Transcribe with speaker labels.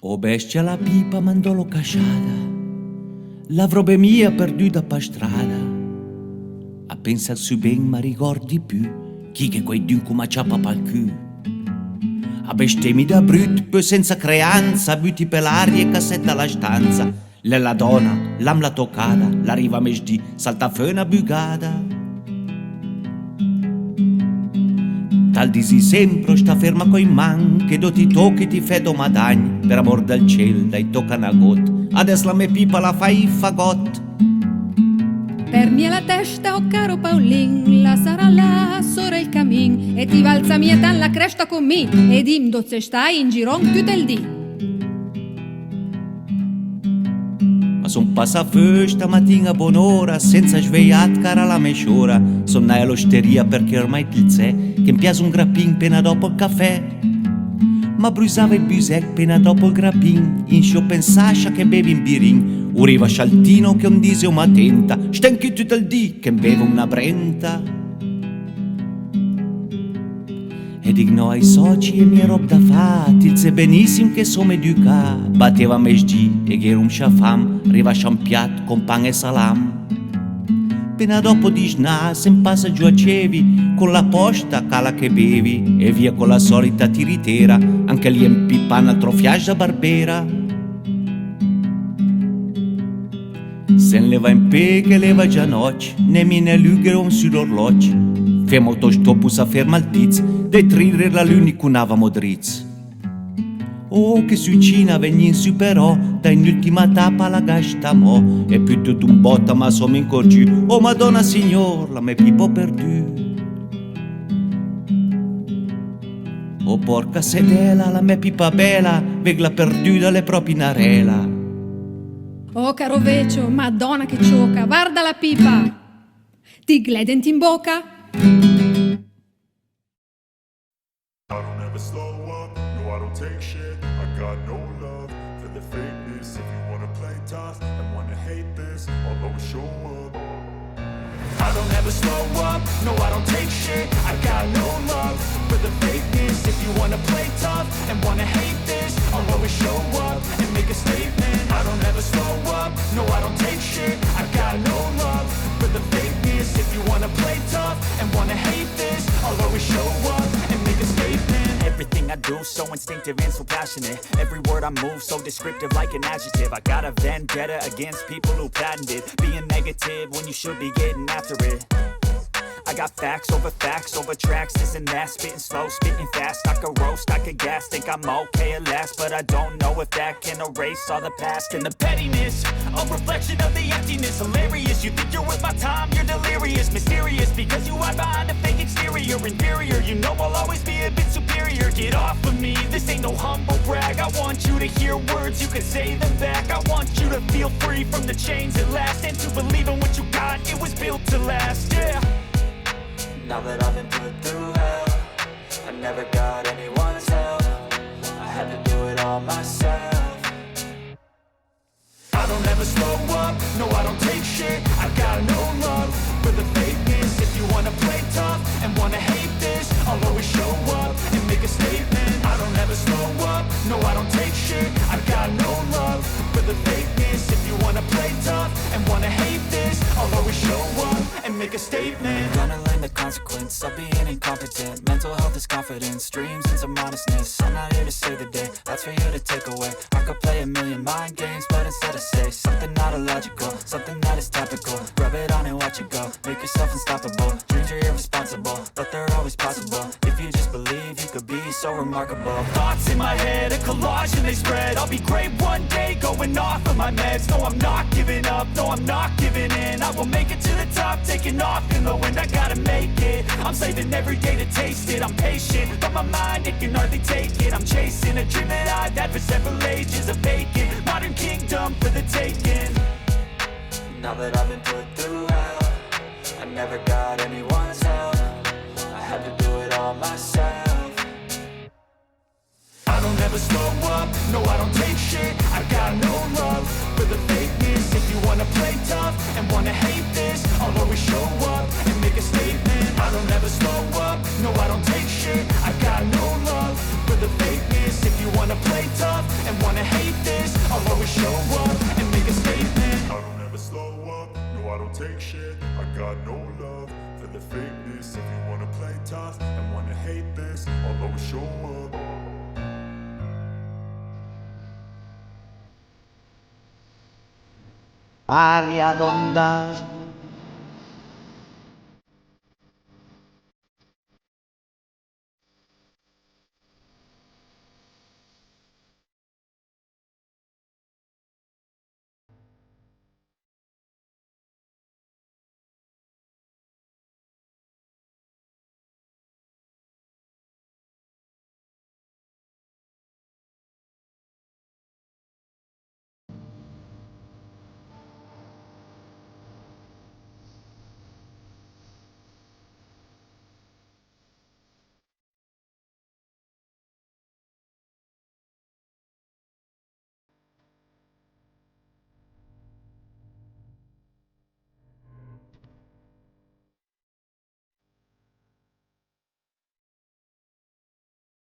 Speaker 1: O bestia la pipa mandò lo casciata, l'avrò mia perduta per strada. A pensar su ben ma ricordi più, chi che quei dunque ma ciappa pal cù. A bestemmia da brut, poi senza creanza, butti per l'aria e cassetta la stanza. La donna, l'am la toccata, la riva mesdì, salta fuori una bugata. Tal disi sempre sta ferma coi man, che do ti tocchi ti fedo madagni, per amor del cielo dai tocca una gott, adesso la me pipa la fai fagott.
Speaker 2: Per mia la testa, oh caro Paolin, la sarà là, sore il camin, e ti valza mia tan la cresta con me, ed im dozze stai in giron tutto il dì.
Speaker 1: Ma son passa fuori stamattina a buon'ora, senza svegliat cara la mesciora, son all'osteria perché ormai il sé, che mi piace un grappin pena dopo il caffè. Ma brusava il busec pena dopo il grappin, in scio pensascia che bevi in birin, uriva scialtino che un dise una tenta, stenchi tutto il dì che bevo una brenta. E digno ai soci e mie rob da fa, tilze benissimo che som educa, batteva mesdì e che era un sciafam, riva sciampiat con pan e salam. Appena dopo di sna, se passa giù a Cevi, con la posta cala che bevi, e via con la solita tiritera, anche lì in pippa un altro fiascio da barbera. Se ne leva in pe che leva già noce, ne mi ne lugero un sull'orloggio, femo autostopus a ferma al tiz, dei trire la luni cunava modriz. Oh, che suicina vegni in superò, da in ultima tappa la gasta mo, e più tutto un botta ma som incorgiù, oh madonna signor, la me pipo perdù. Oh porca sedela, la me pipa bella, vegla perduta le proprie narela.
Speaker 2: Oh caro vecio, madonna che ciocca, guarda la pipa, ti gledenti in bocca.
Speaker 3: Take shit, I got no love for the fakeness. If you wanna play tough and wanna hate this, I'll always show up. I don't ever slow up, no I don't take shit. I got no love for the fakeness. If you wanna play tough and wanna hate this, I'll always show up and make a statement. I don't ever slow up, no I don't take shit. I got no love for the fakeness. If you wanna play tough and wanna hate this, I'll always show up and make a statement.
Speaker 4: Everything I do so instinctive and so passionate. Every word I move so descriptive like an adjective. I got a vendetta against people who patented being negative when you should be getting after it. I got facts over tracks, this and that. Spitting slow, spitting fast. I could roast, I could gas. Think I'm okay at last, but I don't know if that can erase all the past. And the pettiness, a reflection of the emptiness. Hilarious, you think you're worth my time, you're delirious. Mysterious, because you hide behind a fake exterior. Inferior, you know I'll always be a bit superior. Get off of me, this ain't no humble brag. I want you to hear words, you can say them back. I want you to feel free from the chains at last, and to believe in what you got, it was built to last, yeah.
Speaker 5: Now that I've been put through hell, I never got anyone's help. I had to do it all myself.
Speaker 3: I don't ever slow up, no I don't take shit. I got no love for the fakeness. If you wanna play tough and wanna hate this, I'll always show up and make a statement. I don't ever slow up, no I don't take shit. I got no love for the fakeness. If you wanna play tough and wanna hate this, I'll always show up and make a statement.
Speaker 5: Gonna learn the consequence of being incompetent. Mental health is confidence, dreams and some modestness. I'm not here to save the day, that's for you to take away. I could play a million mind games, but instead I say something not illogical, something that is topical. Rub it on and watch it go, make yourself unstoppable. Dreams are irresponsible, but they're always possible. If you just believe, you could be so remarkable.
Speaker 3: Thoughts in my head, a collage and they spread. I'll be great one day, going off of my meds. No, I'm not giving up, no, I'm not giving in. I will make it to the top, taking off in the wind. I gotta make it, I'm saving every day to taste it. I'm patient, but my mind, it can hardly take it. I'm chasing a dream that I've had for several ages. A vacant, modern kingdom for the taking.
Speaker 5: Now that I've been put through hell, I never got anyone's help. I had to do it all myself.
Speaker 3: I don't ever slow up, no I don't take shit. I got no love for the fakeness. If you wanna play tough and wanna hate this, I'll always show up and make a statement. I don't ever slow up, no I don't take shit. I got no love for the fakeness. If you wanna play tough and wanna hate
Speaker 1: aria d'onda